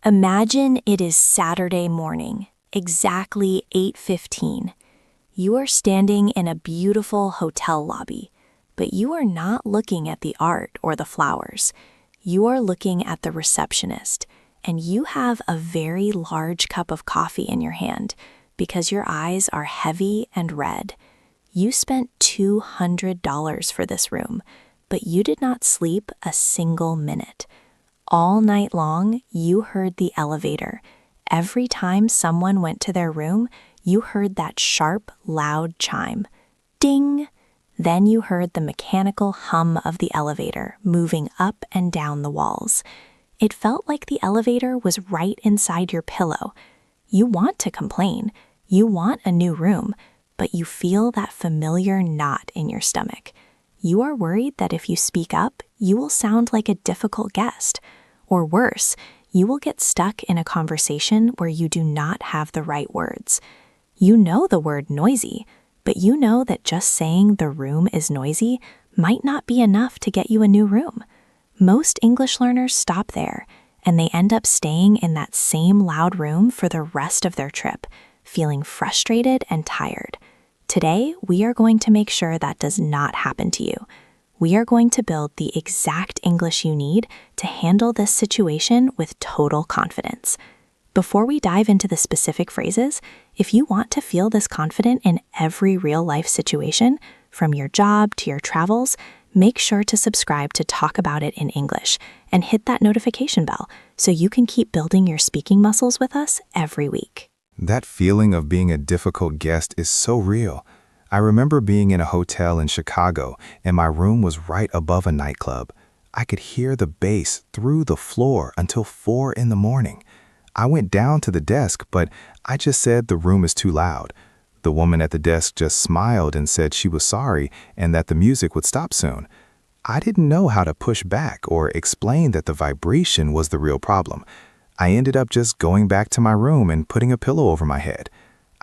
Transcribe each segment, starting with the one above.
Imagine it is Saturday morning, exactly 8:15. You are standing in a beautiful hotel lobby, but you are not looking at the art or the flowers. You are looking at the receptionist, and you have a very large cup of coffee in your hand because your eyes are heavy and red. You spent $200 for this room, but you did not sleep a single minute. All night long, you heard the elevator. Every time someone went to their room, you heard that sharp, loud chime. Ding! Then you heard the mechanical hum of the elevator moving up and down the walls. It felt like the elevator was right inside your pillow. You want to complain. You want a new room, but you feel that familiar knot in your stomach. You are worried that if you speak up, you will sound like a difficult guest. Or worse, you will get stuck in a conversation where you do not have the right words. You know the word noisy, but you know that just saying the room is noisy might not be enough to get you a new room. Most English learners stop there, and they end up staying in that same loud room for the rest of their trip, feeling frustrated and tired. Today, we are going to make sure that does not happen to you. We are going to build the exact English you need to handle this situation with total confidence. Before we dive into the specific phrases, if you want to feel this confident in every real-life situation, from your job to your travels, make sure to subscribe to Talk About It in English and hit that notification bell so you can keep building your speaking muscles with us every week. That feeling of being a difficult guest is so real. I remember being in a hotel in Chicago, and my room was right above a nightclub. I could hear the bass through the floor until 4 in the morning. I went down to the desk, but I just said the room is too loud. The woman at the desk just smiled and said she was sorry and that the music would stop soon. I didn't know how to push back or explain that the vibration was the real problem. I ended up just going back to my room and putting a pillow over my head.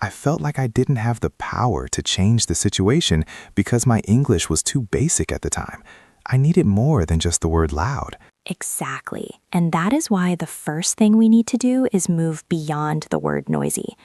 I felt like I didn't have the power to change the situation because my English was too basic at the time. I needed more than just the word loud. Exactly. And that is why the first thing we need to do is move beyond the word noisy.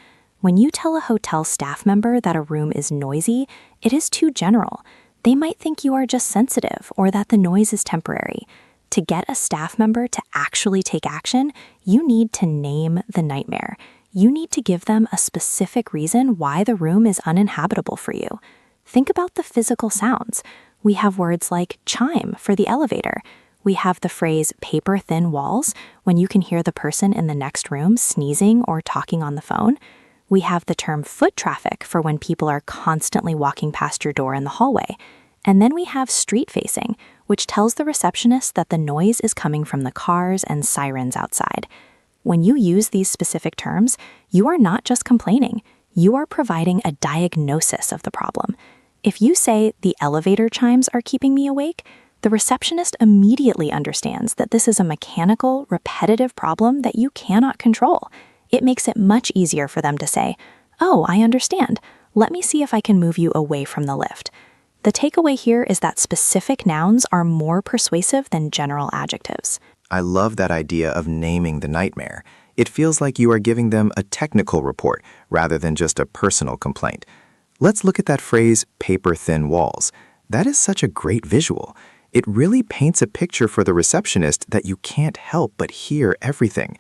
When you tell a hotel staff member that a room is noisy, it is too general. They might think you are just sensitive or that the noise is temporary. To get a staff member to actually take action, you need to name the nightmare. You need to give them a specific reason why the room is uninhabitable for you. Think about the physical sounds. We have words like chime for the elevator. We have the phrase paper-thin walls when you can hear the person in the next room sneezing or talking on the phone. We have the term foot traffic for when people are constantly walking past your door in the hallway. And then we have street facing, which tells the receptionist that the noise is coming from the cars and sirens outside. When you use these specific terms, you are not just complaining, you are providing a diagnosis of the problem. If you say, the elevator chimes are keeping me awake, the receptionist immediately understands that this is a mechanical, repetitive problem that you cannot control. It makes it much easier for them to say, "Oh, I understand. Let me see if I can move you away from the lift." The takeaway here is that specific nouns are more persuasive than general adjectives. I love that idea of naming the nightmare. It feels like you are giving them a technical report rather than just a personal complaint. Let's look at that phrase, paper-thin walls. That is such a great visual. It really paints a picture for the receptionist that you can't help but hear everything.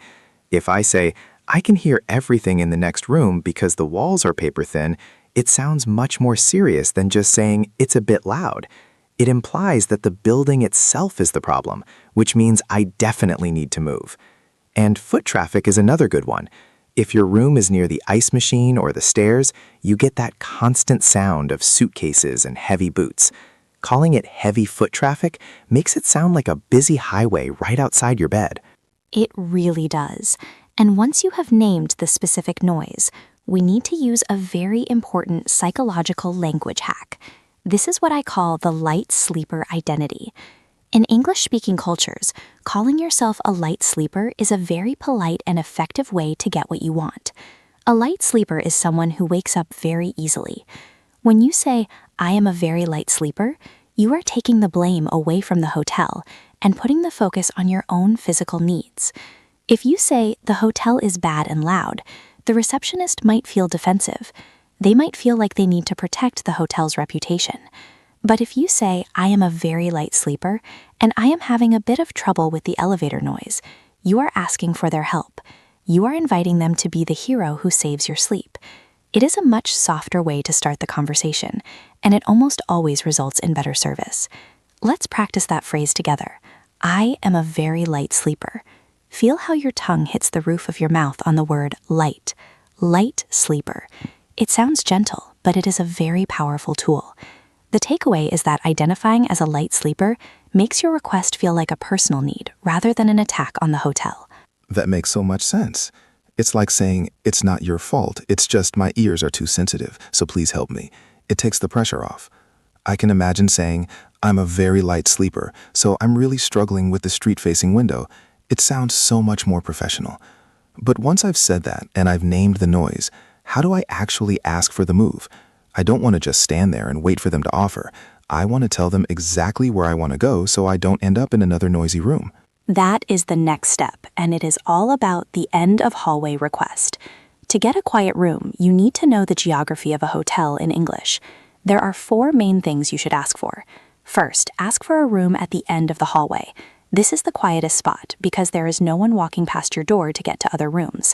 If I say, I can hear everything in the next room because the walls are paper-thin, it sounds much more serious than just saying it's a bit loud. It implies that the building itself is the problem, which means I definitely need to move. And foot traffic is another good one. If your room is near the ice machine or the stairs, you get that constant sound of suitcases and heavy boots. Calling it heavy foot traffic makes it sound like a busy highway right outside your bed. It really does. And once you have named the specific noise, we need to use a very important psychological language hack. This is what I call the light sleeper identity. In English-speaking cultures, calling yourself a light sleeper is a very polite and effective way to get what you want. A light sleeper is someone who wakes up very easily. When you say, "I am a very light sleeper," you are taking the blame away from the hotel and putting the focus on your own physical needs. If you say, the hotel is bad and loud, the receptionist might feel defensive. They might feel like they need to protect the hotel's reputation. But if you say, I am a very light sleeper, and I am having a bit of trouble with the elevator noise, you are asking for their help. You are inviting them to be the hero who saves your sleep. It is a much softer way to start the conversation, and it almost always results in better service. Let's practice that phrase together. I am a very light sleeper. Feel how your tongue hits the roof of your mouth on the word light. Light sleeper. It sounds gentle, but it is a very powerful tool. The takeaway is that identifying as a light sleeper makes your request feel like a personal need rather than an attack on the hotel. That makes so much sense. It's like saying, it's not your fault, it's just my ears are too sensitive, so please help me. It takes the pressure off. I can imagine saying, I'm a very light sleeper, so I'm really struggling with the street-facing window. It sounds so much more professional. But once I've said that and I've named the noise, how do I actually ask for the move? I don't want to just stand there and wait for them to offer. I want to tell them exactly where I want to go so I don't end up in another noisy room. That is the next step, and it is all about the end of hallway request. To get a quiet room, you need to know the geography of a hotel in English. There are 4 main things you should ask for. First, ask for a room at the end of the hallway. This is the quietest spot because there is no one walking past your door to get to other rooms.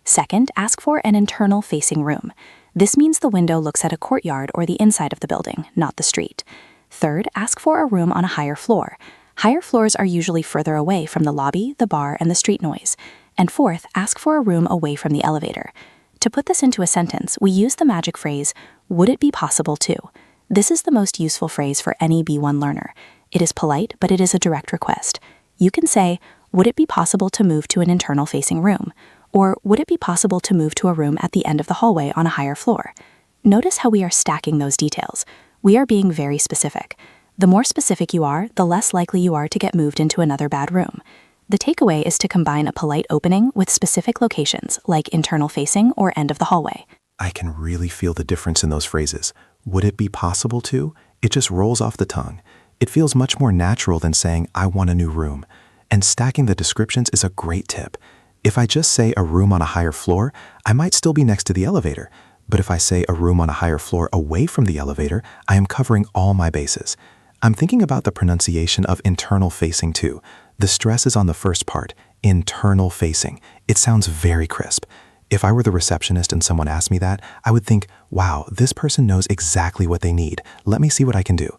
Second, ask for an internal facing room. This means the window looks at a courtyard or the inside of the building, not the street. Third, ask for a room on a higher floor. Higher floors are usually further away from the lobby, the bar, and the street noise. And fourth, ask for a room away from the elevator. To put this into a sentence, we use the magic phrase, would it be possible to? This is the most useful phrase for any B1 learner. It is polite, but it is a direct request. You can say, would it be possible to move to an internal facing room? Or would it be possible to move to a room at the end of the hallway on a higher floor? Notice how we are stacking those details. We are being very specific. The more specific you are, the less likely you are to get moved into another bad room. The takeaway is to combine a polite opening with specific locations, like internal facing or end of the hallway. I can really feel the difference in those phrases. Would it be possible to? It just rolls off the tongue. It feels much more natural than saying, I want a new room. And stacking the descriptions is a great tip. If I just say a room on a higher floor, I might still be next to the elevator. But if I say a room on a higher floor away from the elevator, I am covering all my bases. I'm thinking about the pronunciation of internal facing too. The stress is on the first part, internal facing. It sounds very crisp. If I were the receptionist and someone asked me that, I would think, wow, this person knows exactly what they need. Let me see what I can do.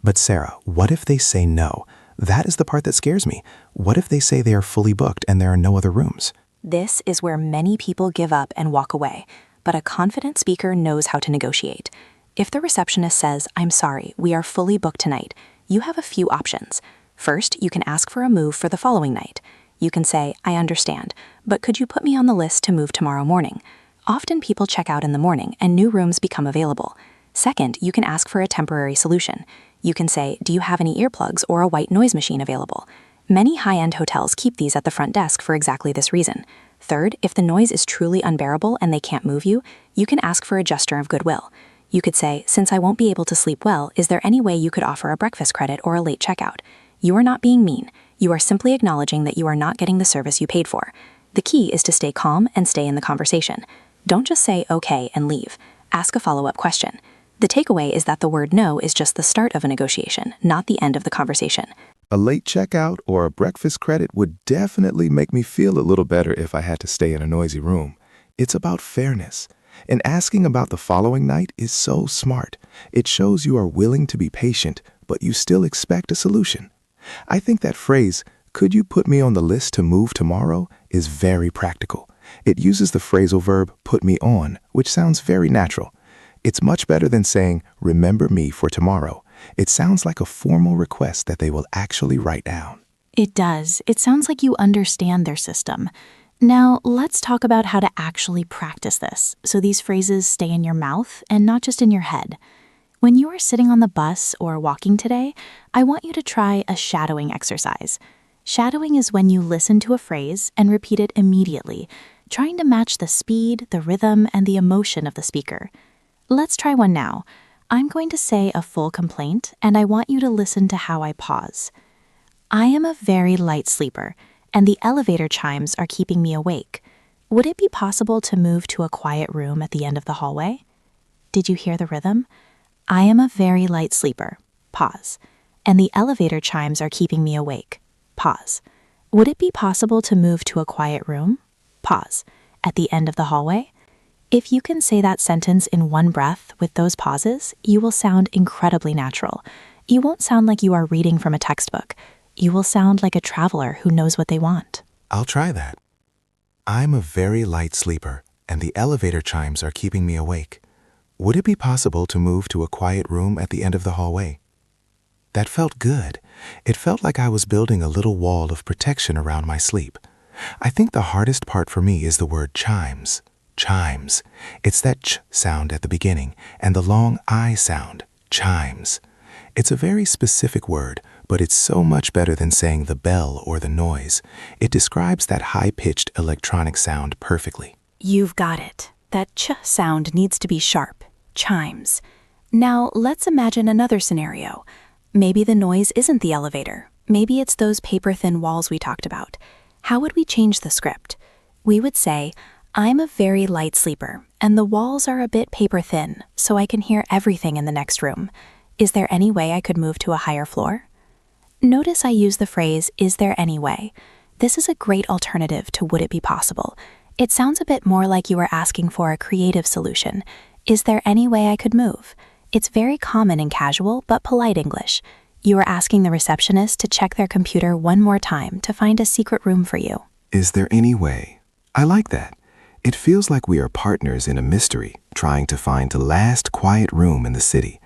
But Sarah, what if they say no? That is the part that scares me. What if they say they are fully booked and there are no other rooms? This is where many people give up and walk away, but a confident speaker knows how to negotiate. If the receptionist says, I'm sorry, we are fully booked tonight, you have a few options. First, you can ask for a move for the following night. You can say, I understand, but could you put me on the list to move tomorrow morning? Often people check out in the morning and new rooms become available. Second, you can ask for a temporary solution. You can say, do you have any earplugs or a white noise machine available? Many high-end hotels keep these at the front desk for exactly this reason. Third, if the noise is truly unbearable and they can't move you, you can ask for a gesture of goodwill. You could say, since I won't be able to sleep well, is there any way you could offer a breakfast credit or a late checkout? You are not being mean. You are simply acknowledging that you are not getting the service you paid for. The key is to stay calm and stay in the conversation. Don't just say okay and leave. Ask a follow-up question. The takeaway is that the word no is just the start of a negotiation, not the end of the conversation. A late checkout or a breakfast credit would definitely make me feel a little better if I had to stay in a noisy room. It's about fairness. And asking about the following night is so smart. It shows you are willing to be patient, but you still expect a solution. I think that phrase, could you put me on the list to move tomorrow, is very practical. It uses the phrasal verb put me on, which sounds very natural. It's much better than saying, remember me for tomorrow. It sounds like a formal request that they will actually write down. It does. It sounds like you understand their system. Now, let's talk about how to actually practice this, so these phrases stay in your mouth and not just in your head. When you are sitting on the bus or walking today, I want you to try a shadowing exercise. Shadowing is when you listen to a phrase and repeat it immediately, trying to match the speed, the rhythm, and the emotion of the speaker. Let's try one now. I'm going to say a full complaint, and I want you to listen to how I pause. I am a very light sleeper, and the elevator chimes are keeping me awake. Would it be possible to move to a quiet room at the end of the hallway? Did you hear the rhythm? I am a very light sleeper. Pause. And the elevator chimes are keeping me awake. Pause. Would it be possible to move to a quiet room? Pause. At the end of the hallway? If you can say that sentence in one breath with those pauses, you will sound incredibly natural. You won't sound like you are reading from a textbook. You will sound like a traveler who knows what they want. I'll try that. I'm a very light sleeper, and the elevator chimes are keeping me awake. Would it be possible to move to a quiet room at the end of the hallway? That felt good. It felt like I was building a little wall of protection around my sleep. I think the hardest part for me is the word chimes. Chimes. It's that ch sound at the beginning and the long I sound. Chimes. It's a very specific word, but it's so much better than saying the bell or the noise. It describes that high-pitched electronic sound perfectly. You've got it. That ch sound needs to be sharp. Chimes. Now, let's imagine another scenario. Maybe the noise isn't the elevator. Maybe it's those paper-thin walls we talked about. How would we change the script? We would say, I'm a very light sleeper, and the walls are a bit paper-thin, so I can hear everything in the next room. Is there any way I could move to a higher floor? Notice I use the phrase, is there any way? This is a great alternative to would it be possible. It sounds a bit more like you are asking for a creative solution. Is there any way I could move? It's very common and casual, but polite English. You are asking the receptionist to check their computer one more time to find a secret room for you. Is there any way? I like that. It feels like we are partners in a mystery, trying to find the last quiet room in the city.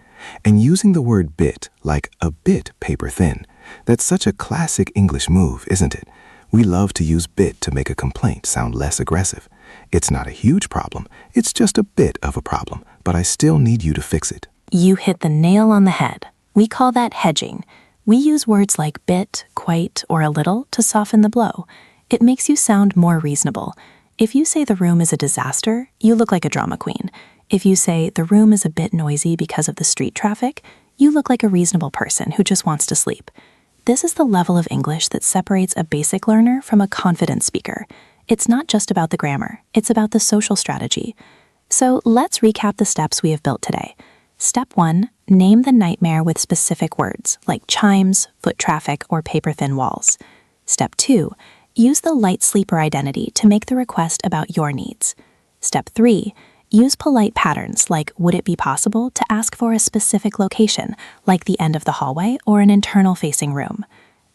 And using the word bit, like a bit paper thin, that's such a classic English move, isn't it? We love to use bit to make a complaint sound less aggressive. It's not a huge problem, it's just a bit of a problem, but I still need you to fix it. You hit the nail on the head. We call that hedging. We use words like bit, quite, or a little to soften the blow. It makes you sound more reasonable. If you say the room is a disaster, you look like a drama queen. If you say the room is a bit noisy because of the street traffic, you look like a reasonable person who just wants to sleep. This is the level of English that separates a basic learner from a confident speaker. It's not just about the grammar, it's about the social strategy. So let's recap the steps we have built today. Step 1, name the nightmare with specific words like chimes, foot traffic, or paper-thin walls. Step 2, use the light sleeper identity to make the request about your needs. Step 3, use polite patterns like would it be possible to ask for a specific location, like the end of the hallway or an internal-facing room.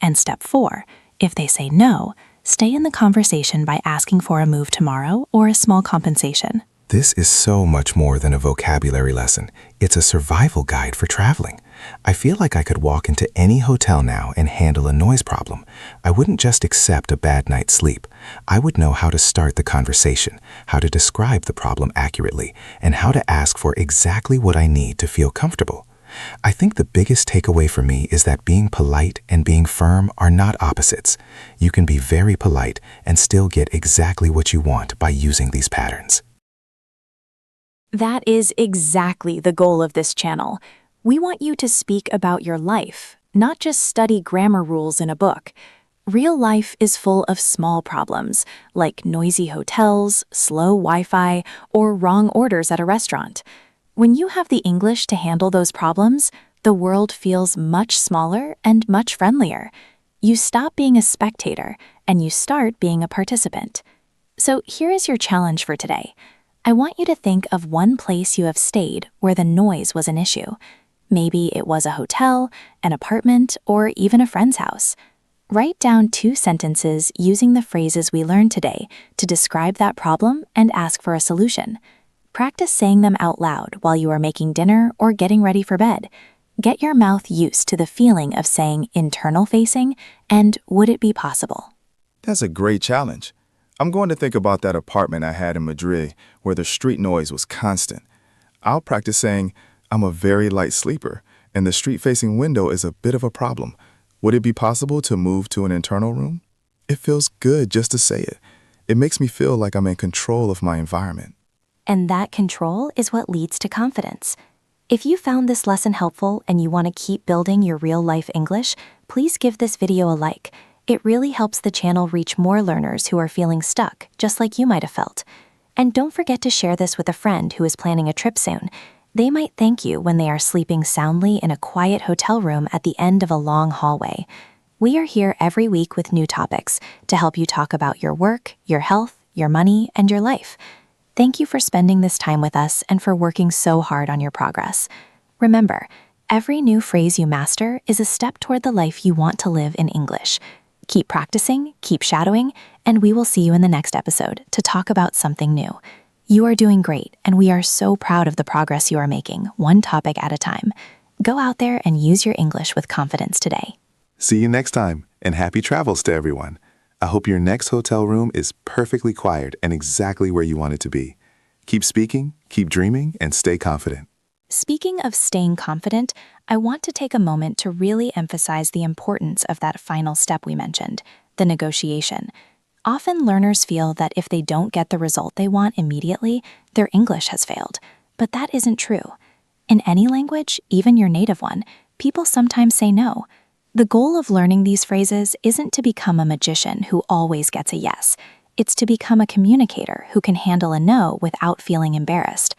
And step 4, if they say no, stay in the conversation by asking for a move tomorrow or a small compensation. This is so much more than a vocabulary lesson. It's a survival guide for traveling. I feel like I could walk into any hotel now and handle a noise problem. I wouldn't just accept a bad night's sleep. I would know how to start the conversation, how to describe the problem accurately, and how to ask for exactly what I need to feel comfortable. I think the biggest takeaway for me is that being polite and being firm are not opposites. You can be very polite and still get exactly what you want by using these patterns. That is exactly the goal of this channel. We want you to speak about your life, not just study grammar rules in a book. Real life is full of small problems, like noisy hotels, slow Wi-Fi, or wrong orders at a restaurant. When you have the English to handle those problems, the world feels much smaller and much friendlier. You stop being a spectator, and you start being a participant. So here is your challenge for today. I want you to think of one place you have stayed where the noise was an issue. Maybe it was a hotel, an apartment, or even a friend's house. Write down 2 sentences using the phrases we learned today to describe that problem and ask for a solution. Practice saying them out loud while you are making dinner or getting ready for bed. Get your mouth used to the feeling of saying internal facing and would it be possible? That's a great challenge. I'm going to think about that apartment I had in Madrid where the street noise was constant. I'll practice saying, I'm a very light sleeper, and the street-facing window is a bit of a problem. Would it be possible to move to an internal room? It feels good just to say it. It makes me feel like I'm in control of my environment. And that control is what leads to confidence. If you found this lesson helpful and you want to keep building your real-life English, please give this video a like. It really helps the channel reach more learners who are feeling stuck, just like you might have felt. And don't forget to share this with a friend who is planning a trip soon. They might thank you when they are sleeping soundly in a quiet hotel room at the end of a long hallway. We are here every week with new topics to help you talk about your work, your health, your money, and your life. Thank you for spending this time with us and for working so hard on your progress. Remember, every new phrase you master is a step toward the life you want to live in English. Keep practicing, keep shadowing, and we will see you in the next episode to talk about something new. You are doing great, and we are so proud of the progress you are making, one topic at a time. Go out there and use your English with confidence today. See you next time, and happy travels to everyone. I hope your next hotel room is perfectly quiet and exactly where you want it to be. Keep speaking, keep dreaming, and stay confident. Speaking of staying confident, I want to take a moment to really emphasize the importance of that final step we mentioned, the negotiation. Often learners feel that if they don't get the result they want immediately, their English has failed. But that isn't true. In any language, even your native one, people sometimes say no. The goal of learning these phrases isn't to become a magician who always gets a yes. It's to become a communicator who can handle a no without feeling embarrassed.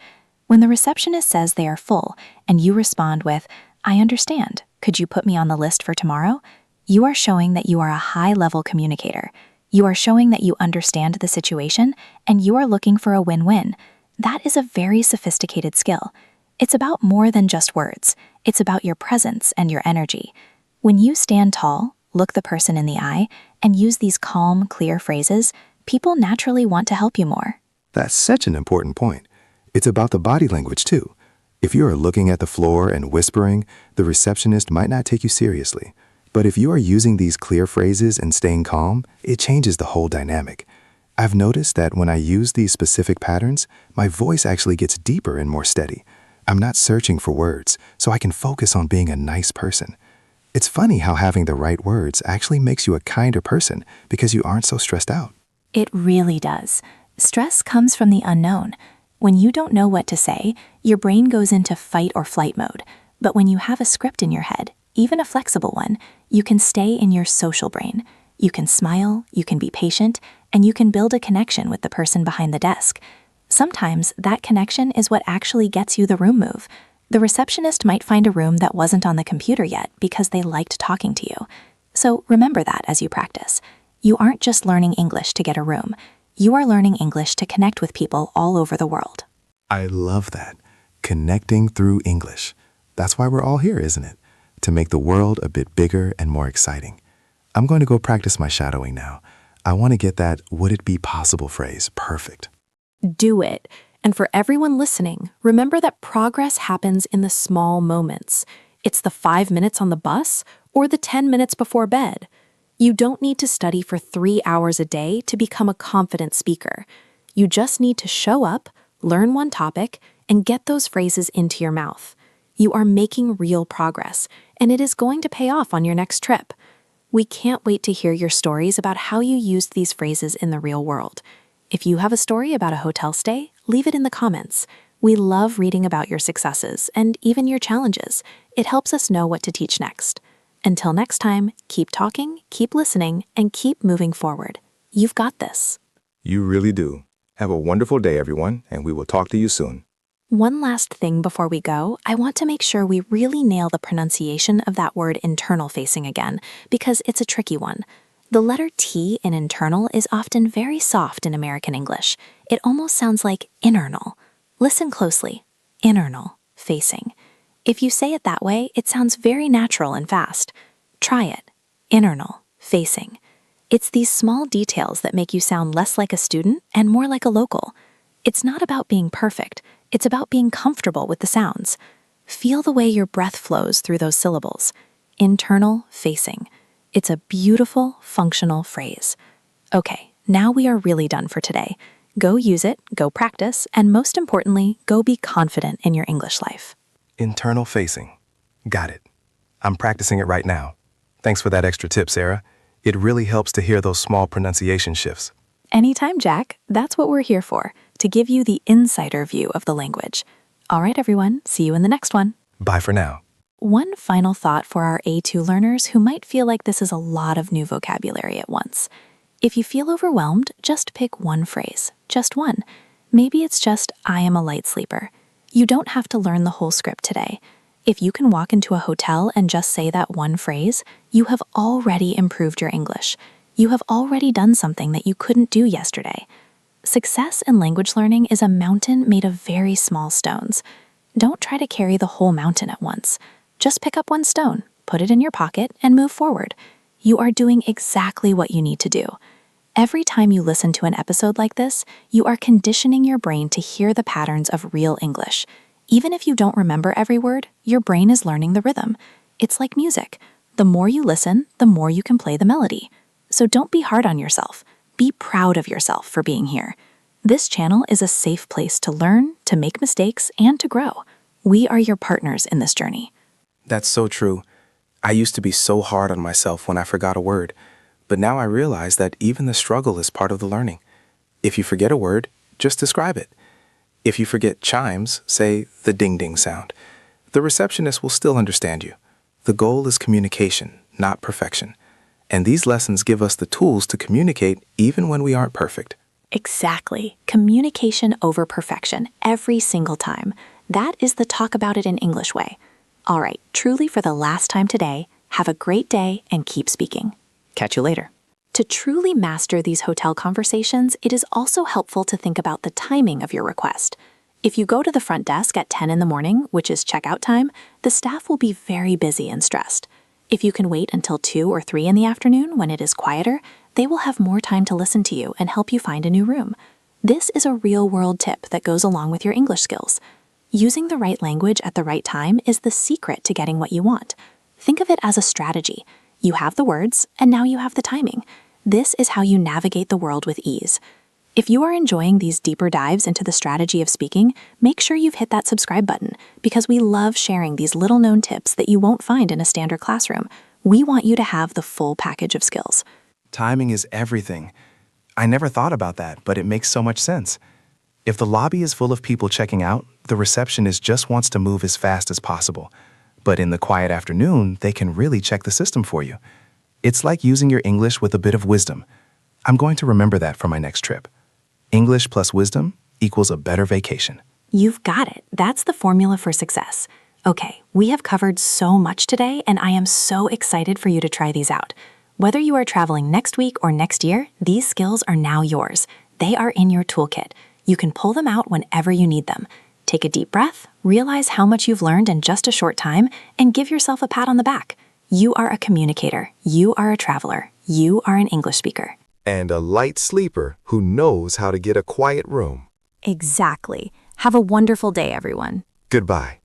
When the receptionist says they are full and you respond with, "I understand. Could you put me on the list for tomorrow?" you are showing that you are a high-level communicator. You are showing that you understand the situation and you are looking for a win-win. That is a very sophisticated skill. It's about more than just words. It's about your presence and your energy. When you stand tall, look the person in the eye, and use these calm, clear phrases, people naturally want to help you more. That's such an important point. It's about the body language, too. If you are looking at the floor and whispering, the receptionist might not take you seriously. But if you are using these clear phrases and staying calm, it changes the whole dynamic. I've noticed that when I use these specific patterns, my voice actually gets deeper and more steady. I'm not searching for words, so I can focus on being a nice person. It's funny how having the right words actually makes you a kinder person because you aren't so stressed out. It really does. Stress comes from the unknown. When you don't know what to say, your brain goes into fight or flight mode. But when you have a script in your head, even a flexible one, you can stay in your social brain. You can smile, you can be patient, and you can build a connection with the person behind the desk. Sometimes that connection is what actually gets you the room move. The receptionist might find a room that wasn't on the computer yet because they liked talking to you. So remember that as you practice. You aren't just learning English to get a room. You are learning English to connect with people all over the world. I love that. Connecting through English. That's why we're all here, isn't it? To make the world a bit bigger and more exciting. I'm going to go practice my shadowing now. I want to get that "would it be possible" phrase perfect. Do it. And for everyone listening, remember that progress happens in the small moments. It's the 5 minutes on the bus or the 10 minutes before bed. You don't need to study for 3 hours a day to become a confident speaker. You just need to show up, learn one topic, and get those phrases into your mouth. You are making real progress, and it is going to pay off on your next trip. We can't wait to hear your stories about how you used these phrases in the real world. If you have a story about a hotel stay, leave it in the comments. We love reading about your successes and even your challenges. It helps us know what to teach next. Until next time, keep talking, keep listening, and keep moving forward. You've got this. You really do. Have a wonderful day, everyone, and we will talk to you soon. One last thing before we go, I want to make sure we really nail the pronunciation of that word internal facing again, because it's a tricky one. The letter T in internal is often very soft in American English. It almost sounds like internal. Listen closely. Internal facing. If you say it that way, it sounds very natural and fast. Try it. Internal facing. It's these small details that make you sound less like a student and more like a local. It's not about being perfect. It's about being comfortable with the sounds. Feel the way your breath flows through those syllables. Internal facing. It's a beautiful, functional phrase. Okay, now we are really done for today. Go use it, go practice, and most importantly, go be confident in your English life. Internal facing. Got it. I'm practicing it right now. Thanks for that extra tip, Sarah. It really helps to hear those small pronunciation shifts. Anytime, Jack. That's what we're here for, to give you the insider view of the language. All right, everyone. See you in the next one. Bye for now. one final thought for our A2 learners who might feel like this is a lot of new vocabulary at once. If you feel overwhelmed, just pick one phrase, just one. Maybe it's just, I am a light sleeper. You don't have to learn the whole script today. If you can walk into a hotel and just say that one phrase, you have already improved your English. You have already done something that you couldn't do yesterday. Success in language learning is a mountain made of very small stones. Don't try to carry the whole mountain at once. Just pick up one stone, put it in your pocket, and move forward. You are doing exactly what you need to do. Every time you listen to an episode like this, you are conditioning your brain to hear the patterns of real English. Even if you don't remember every word, your brain is learning the rhythm. It's like music. The more you listen, the more you can play the melody. So don't be hard on yourself. Be proud of yourself for being here. This channel is a safe place to learn, to make mistakes, and to grow. We are your partners in this journey. That's so true. I used to be so hard on myself when I forgot a word, but now I realize that even the struggle is part of the learning. If you forget a word, just describe it. If you forget chimes, say the ding-ding sound. The receptionist will still understand you. The goal is communication, not perfection. And these lessons give us the tools to communicate even when we aren't perfect. Exactly. Communication over perfection every single time. That is the talk about it in English way. All right, truly for the last time today, have a great day and keep speaking. Catch you later. To truly master these hotel conversations, it is also helpful to think about the timing of your request. If you go to the front desk at 10 in the morning, which is checkout time, the staff will be very busy and stressed. If you can wait until 2 or 3 in the afternoon when it is quieter, they will have more time to listen to you and help you find a new room. This is a real-world tip that goes along with your English skills. Using the right language at the right time is the secret to getting what you want. Think of it as a strategy. You have the words, and now you have the timing. This is how you navigate the world with ease. If you are enjoying these deeper dives into the strategy of speaking, make sure you've hit that subscribe button, because we love sharing these little-known tips that you won't find in a standard classroom. We want you to have the full package of skills. Timing is everything. I never thought about that, but it makes so much sense. If the lobby is full of people checking out, the receptionist just wants to move as fast as possible. But in the quiet afternoon, they can really check the system for you. It's like using your English with a bit of wisdom. I'm going to remember that for my next trip. English plus wisdom equals a better vacation. You've got it. That's the formula for success. Okay, we have covered so much today, and I am so excited for you to try these out. Whether you are traveling next week or next year, these skills are now yours. They are in your toolkit. You can pull them out whenever you need them. Take a deep breath, realize how much you've learned in just a short time, and give yourself a pat on the back. You are a communicator. You are a traveler. You are an English speaker. And a light sleeper who knows how to get a quiet room. Exactly. Have a wonderful day, everyone. Goodbye.